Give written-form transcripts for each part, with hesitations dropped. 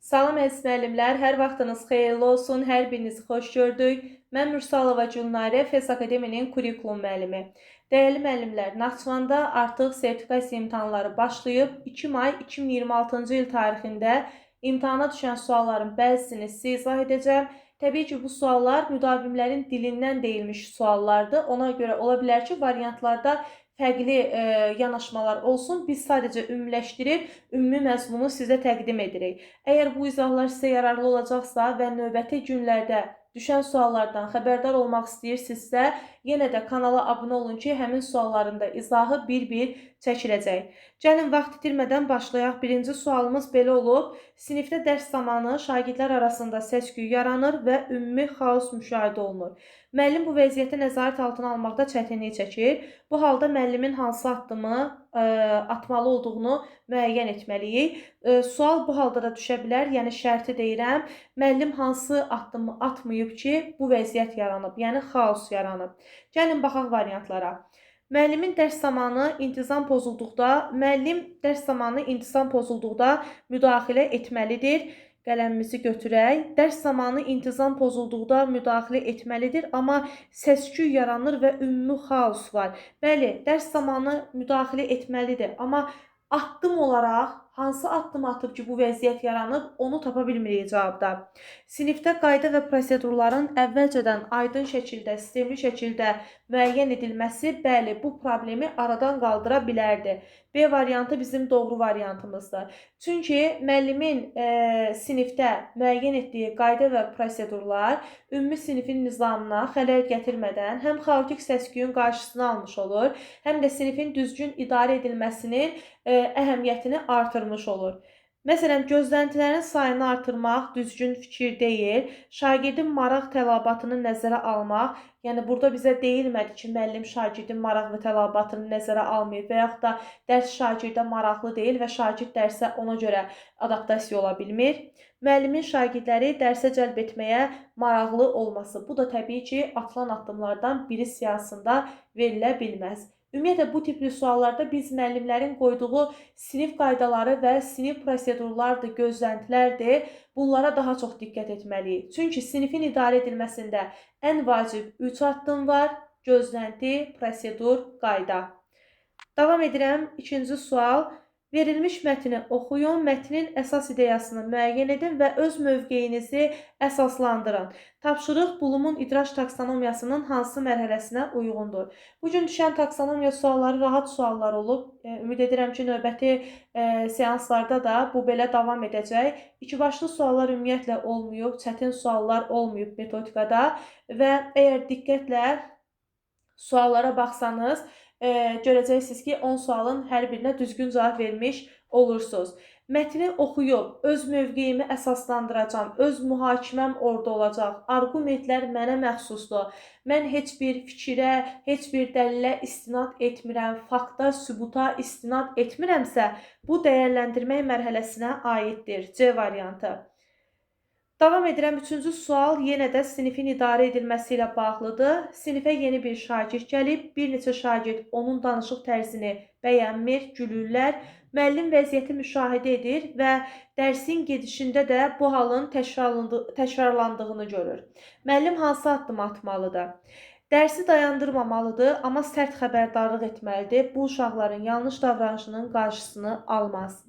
Salam əziz müəllimlər, hər vaxtınız xeyirli olsun, hər birinizi xoş gördük. Mən Mürsalova Gülnarə, FES Akademinin kurikulum müəllimi. Dəyərli müəllimlər, Naxçıvanda artıq sertifikasiya imtahanları başlayıb. 2 may 2026-cı il tarixində imtahana düşən sualların bəzisini sizə izah edəcəm. Təbii ki, bu suallar müdavimlərin dilindən deyilmiş suallardır. Ona görə ola bilər ki, variantlarda fərqli yanaşmalar olsun. Biz sadəcə ümumiləşdirib ümumi məzmunu sizə təqdim edirik. Əgər bu izahlar sizə yararlı olacaqsa və növbəti günlərdə düşən suallardan xəbərdar olmaq istəyirsinizsə, yenə də kanala abunə olun ki, həmin sualların da izahı bir-bir çəkiləcək. Gəlin, vaxt itirmədən başlayaq. Birinci sualımız belə olub. Sinifdə dərs zamanı şagirdlər arasında səs-küy yaranır və ümumi xaos müşahidə olunur. Müəllim bu vəziyyəti nəzarət altına almaqda çətinlik çəkir. Bu halda müəllimin hansı addımı atmalı olduğunu müəyyən etməliyik. Sual bu halda da düşə bilər, yəni şərti deyirəm. Müəllim hansı addımı atmayıb ki, bu vəziyyət yaranıb, yəni xaos yaranıb. Gəlin, baxaq variantlara. Müəllim dərs zamanı intizam pozulduqda müdaxilə etməlidir. Qələmimizi götürək. Dərs zamanı intizam pozulduqda müdaxilə etməlidir, amma səs-küy yaranır və ümumi xaos var. Bəli, dərs zamanı müdaxilə etməlidir, amma addım olaraq hansı addım atıb ki, bu vəziyyət yaranıb, onu tapa bilmirik cavabda. Sinifdə qayda və prosedurların əvvəlcədən aydın şəkildə, sistemli şəkildə müəyyən edilməsi, bəli, bu problemi aradan qaldıra bilərdi. B variantı bizim doğru variantımızdır. Çünki müəllimin sinifdə müəyyən etdiyi qayda və prosedurlar ümumi sinifin nizamına xələl gətirmədən həm xaotik səs-küyün qarşısını almış olur, həm də sinifin düzgün idarə edilməsinin əhəmiyyətini artırmış olur. Məsələn, gözləntilərin sayını artırmaq düzgün fikir deyil, şagirdin maraq tələbatını nəzərə almaq, yəni burada bizə deyilmədi ki, müəllim şagirdin maraq və tələbatını nəzərə almayıb və yaxud da dərs şagirdə maraqlı deyil və şagird dərsə ona görə adaptasiya ola bilmir. Müəllimin şagirdləri dərsə cəlb etməyə maraqlı olması, bu da təbii ki, atılan addımlardan biri siyahısında verilə bilməz. Ümumiyyətlə, bu tipli suallarda biz müəllimlərin qoyduğu sinif qaydaları və sinif prosedurlardır, gözləntilərdir. Bunlara daha çox diqqət etməliyik. Çünki sinifin idarə edilməsində ən vacib 3 addım var: gözlənti, prosedur, qayda. Davam edirəm. İkinci sual. Verilmiş mətni oxuyun, mətnin əsas ideyasını müəyyən edin və öz mövqeyinizi əsaslandırın. Tapşırıq Bloom'un idraç taksonomiyasının hansı mərhələsinə uyğundur? Bugün düşən taksonomiya sualları rahat suallar olub. Ümid edirəm ki, növbəti seanslarda da bu belə davam edəcək. İkibaşlı suallar ümumiyyətlə olmayıb, çətin suallar olmayıb metodikada və əgər diqqətlə suallara baxsanız, görəcəksiniz ki, 10 sualın hər birinə düzgün cavab vermiş olursunuz. Mətni oxuyub, öz mövqeyimi əsaslandıracağam, öz mühakiməm orada olacaq, arqumentlər mənə məxsusdur, mən heç bir fikirə, heç bir dəlilə istinad etmirəm, fakta, sübuta istinad etmirəmsə, bu dəyərləndirmək mərhələsinə aiddir. C variantı. Davam edirəm. Üçüncü sual yenə də sinifin idarə edilməsi ilə bağlıdır. Sinifə yeni bir şagird gəlib, bir neçə şagird onun danışıq tərzini bəyənmir, gülürlər. Müəllim vəziyyəti müşahidə edir və dərsin gedişində də bu halın təkrarlandığını görür. Müəllim hansı addım atmalıdır? Dərsi dayandırmamalıdır, amma sərt xəbərdarlıq etməlidir. Bu uşaqların yanlış davranışının qarşısını almaz.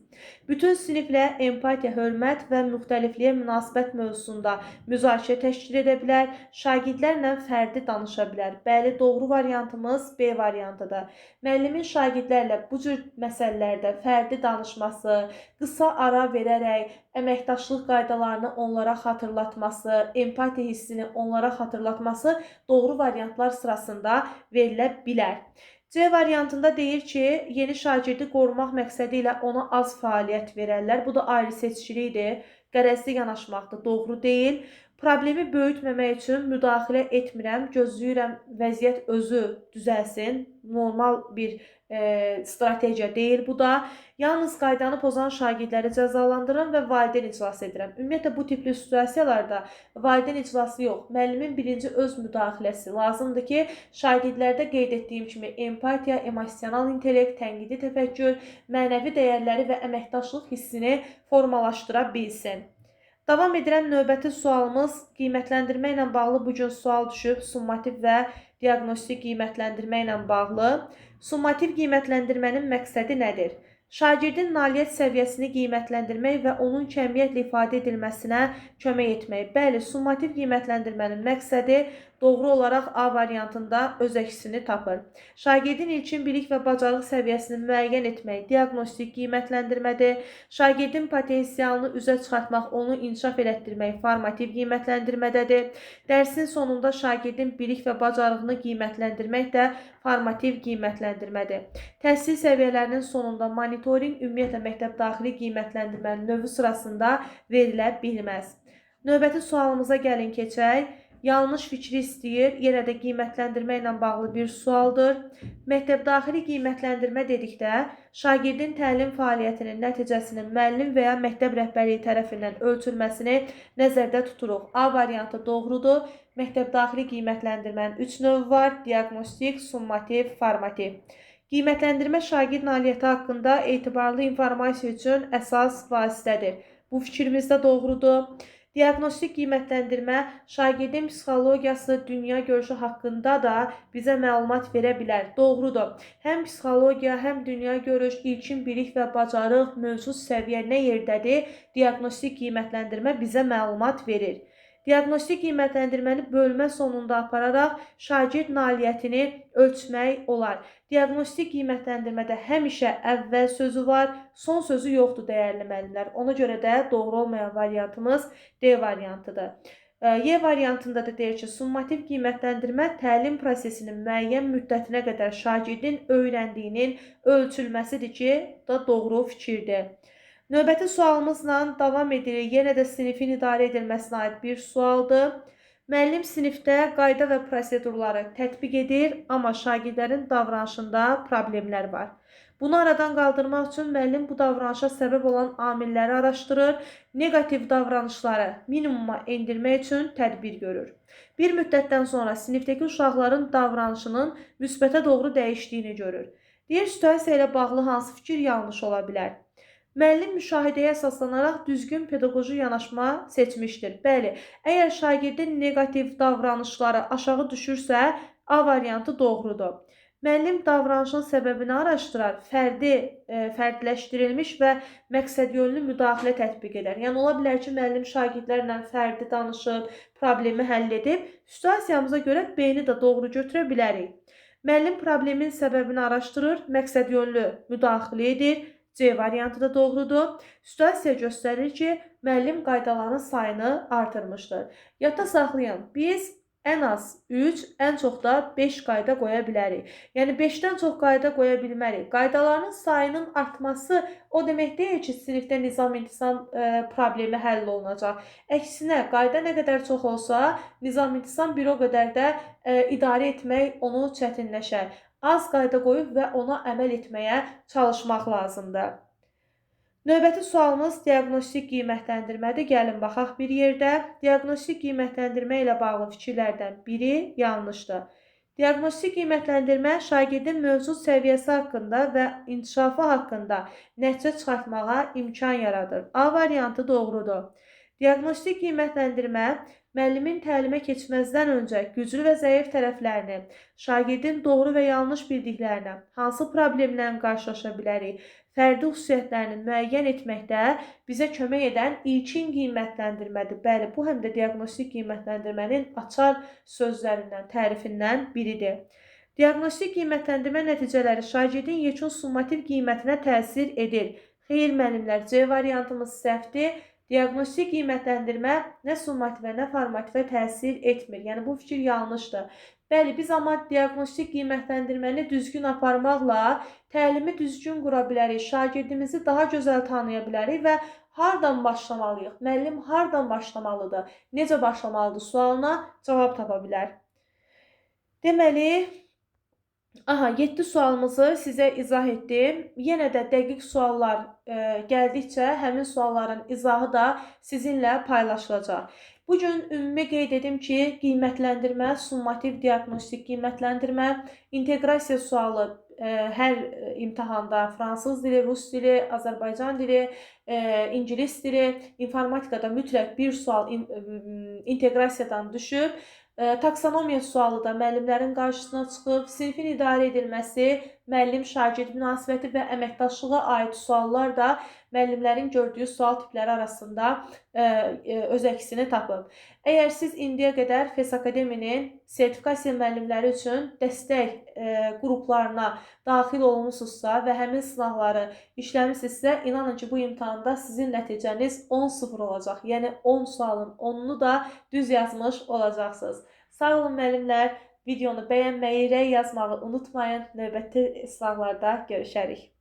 Bütün siniflə empatiya, hörmət və müxtəlifliyə münasibət mövzusunda müzakirə təşkil edə bilər, şagirdlərlə fərdi danışa bilər. Bəli, doğru variantımız B variantıdır. Müəllimin şagirdlərlə bu cür məsələlərdə fərdi danışması, qısa ara verərək əməkdaşlıq qaydalarını onlara xatırlatması, empatiya hissini onlara xatırlatması doğru variantlar sırasında verilə bilər. C variantında deyir ki, yeni şagirdi qorumaq məqsədi ilə ona az fəaliyyət verərlər. Bu da ayrı-seçkilikdir, qərəzli yanaşmaqdır, doğru deyil. Problemi böyütməmək üçün müdaxilə etmirəm, gözləyirəm vəziyyət özü düzəlsin. Normal bir strategiya deyil bu da. Yalnız qaydanı pozan şagirdləri cəzalandırıram və valideyn iclası edirəm. Ümumiyyətlə, bu tipli situasiyalarda valideyn iclası yox, müəllimin birinci öz müdaxiləsi lazımdır ki, şagirdlərdə qeyd etdiyim kimi empatiya, emosional intellekt, tənqidi təfəkkür, mənəvi dəyərləri və əməkdaşlıq hissini formalaşdıra bilsin. Davam edirəm, növbəti sualımız qiymətləndirmə ilə bağlı bu gün sual düşüb, summativ və diaqnostik qiymətləndirmə ilə bağlı. Summativ qiymətləndirmənin məqsədi nədir? Şagirdin nailiyyət səviyyəsini qiymətləndirmək və onun kəmiyyətlə ifadə edilməsinə kömək etmək. Bəli, summativ qiymətləndirmənin məqsədi doğru olaraq A variantında öz əksini tapır. Şagirdin ilkin bilik və bacarıq səviyyəsini müəyyən etmək diaqnostik qiymətləndirmədir. Şagirdin potensialını üzə çıxartmaq, onu inkişaf elətdirmək formativ qiymətləndirmədədir. Dərsin sonunda şagirdin bilik və bacarığını qiymətləndirmək də formativ qiymətləndirmədir. Təhsil səviyyələrinin sonunda monitorinq ümumiyyətlə məktəbdaxili qiymətləndirmənin növü sırasında verilə bilməz. Növbəti sualımıza gəlin keçək. Yanlış fikri istəyir. Yenə də qiymətləndirmə ilə bağlı bir sualdır. Məktəbdaxili qiymətləndirmə dedikdə şagirdin təlim fəaliyyətinin nəticəsinin müəllim və ya məktəb rəhbərliyi tərəfindən ölçülməsini nəzərdə tuturuq. A variantı doğrudur. Məktəbdaxili qiymətləndirmənin 3 növü var: diaqnostik, summativ, formativ. Qiymətləndirmə şagird nailiyyəti haqqında etibarlı informasiya üçün əsas vasitədir. Bu fikrimizdə doğrudur. Diaqnostik qiymətləndirmə şagirdin psixologiyası, dünya görüşü haqqında da bizə məlumat verə bilər. Doğrudur. Həm psixologiya, həm dünya görüş, ilkin bilik və bacarıq, mövcud səviyyə nə yerdədir? Diaqnostik qiymətləndirmə bizə məlumat verir. Diaqnostik qiymətləndirməni bölmə sonunda apararaq şagird nailiyyətini ölçmək olar. Diaqnostik qiymətləndirmədə həmişə əvvəl sözü var, son sözü yoxdur dəyərli müəllimlər. Ona görə də doğru olmayan variantımız D variantıdır. Y variantında da deyir ki, summativ qiymətləndirmə təlim prosesinin müəyyən müddətinə qədər şagirdin öyrəndiyinin ölçülməsidir ki, da doğru fikirdir. Növbəti sualımızla davam edirik. Yenə də sinifin idarə edilməsinə aid bir sualdır. Müəllim sinifdə qayda və prosedurları tətbiq edir, amma şagirdlərin davranışında problemlər var. Bunu aradan qaldırmaq üçün müəllim bu davranışa səbəb olan amilləri araşdırır, negativ davranışları minimuma endirmək üçün tədbir görür. Bir müddətdən sonra sinifdəki uşaqların davranışının müsbətə doğru dəyişdiyini görür. Deyir, situasiya ilə bağlı hansı fikir yanlış ola bilər? Müəllim müşahidəyə əsaslanaraq düzgün pedaqoji yanaşma seçmişdir. Bəli, əgər şagirdin negativ davranışları aşağı düşürsə, A variantı doğrudur. Müəllim davranışın səbəbini araşdırar, fərdləşdirilmiş və məqsədyönlü müdaxilə tətbiq edər. Yəni, ola bilər ki, müəllim şagirdlərlə fərdi danışıb, problemi həll edib, situasiyamıza görə B-ni də doğru götürə bilərik. Müəllim problemin səbəbini araşdırır, məqsədyönlü müdaxilə edir, C variantı da doğrudur. Situasiya göstərir ki, müəllim qaydaların sayını artırmışdır. Yadda saxlayın, biz ən az 3, ən çox da 5 qayda qoya bilərik. Yəni 5-dən çox qayda qoya bilmərik. Qaydaların sayının artması o demək deyil ki, sinifdə nizam-intizam problemi həll olunacaq. Əksinə, qayda nə qədər çox olsa, nizam-intizam bir o qədər də idarə etmək onu çətinləşər. Az qayda qoyub və ona əməl etməyə çalışmaq lazımdır. Növbəti sualımız diaqnostik qiymətləndirmədir. Gəlin baxaq bir yerdə. Diaqnostik qiymətləndirmə ilə bağlı fikirlərdən biri yanlışdır. Diaqnostik qiymətləndirmə şagirdin mövcud səviyyəsi haqqında və inkişafı haqqında nəticə çıxartmağa imkan yaradır. A variantı doğrudur. Diaqnostik qiymətləndirmə müəllimin təlimə keçməzdən öncə güclü və zəif tərəflərini, şagirdin doğru və yanlış bildiklərini, hansı problemlərlə qarşılaşa bilərik, fərdi xüsusiyyətlərini müəyyən etməkdə bizə kömək edən ilkin qiymətləndirmədir. Bəli, bu həm də diaqnostik qiymətləndirmənin açar sözlərindən, tərifindən biridir. Diaqnostik qiymətləndirmə nəticələri şagirdin yekun summativ qiymətinə təsir edir. Xeyr müəllimlər, C variantımız səhvdir. Diaqnostik qiymətləndirmə nə summativə, nə formativə təsir etmir. Yəni, bu fikir yanlışdır. Bəli, biz amma diaqnostik qiymətləndirməni düzgün aparmaqla təlimi düzgün qura bilərik, şagirdimizi daha gözəl tanıya bilərik və hardan başlamalıyıq? Müəllim hardan başlamalıdır? Necə başlamalıdır sualına cavab tapa bilər. Deməli, 7 sualımızı sizə izah etdim. Yenə də dəqiq suallar gəldikcə həmin sualların izahı da sizinlə paylaşılacaq. Bugün ümumi qeyd edim ki, qiymətləndirmə, summativ diaqnostik qiymətləndirmə, inteqrasiya sualı hər imtahanda fransız dili, rus dili, Azərbaycan dili, ingilis dili, informatikada mütləq bir sual inteqrasiyadan düşüb. Taksonomiya sualı da müəllimlərin qarşısına çıxıb. Sinfin idarə edilməsi, müəllim-şagird münasibəti və əməkdaşlığa aid suallar da müəllimlərin gördüyü sual tipləri arasında öz əksini tapıb. Əgər siz indiyə qədər FES Akademinin sertifikasiya müəllimləri üçün dəstək qruplarına daxil olmusunuzsa və həmin sınaqları işləmisinizsə, inanın ki, bu imtahanda sizin nəticəniz 10-0 olacaq. Yəni 10 sualın 10-unu da düz yazmış olacaqsınız. Sağ olun müəllimlər. Videonu bəyənməyi, rəy yazmağı unutmayın. Növbəti sınaqlarda görüşərik.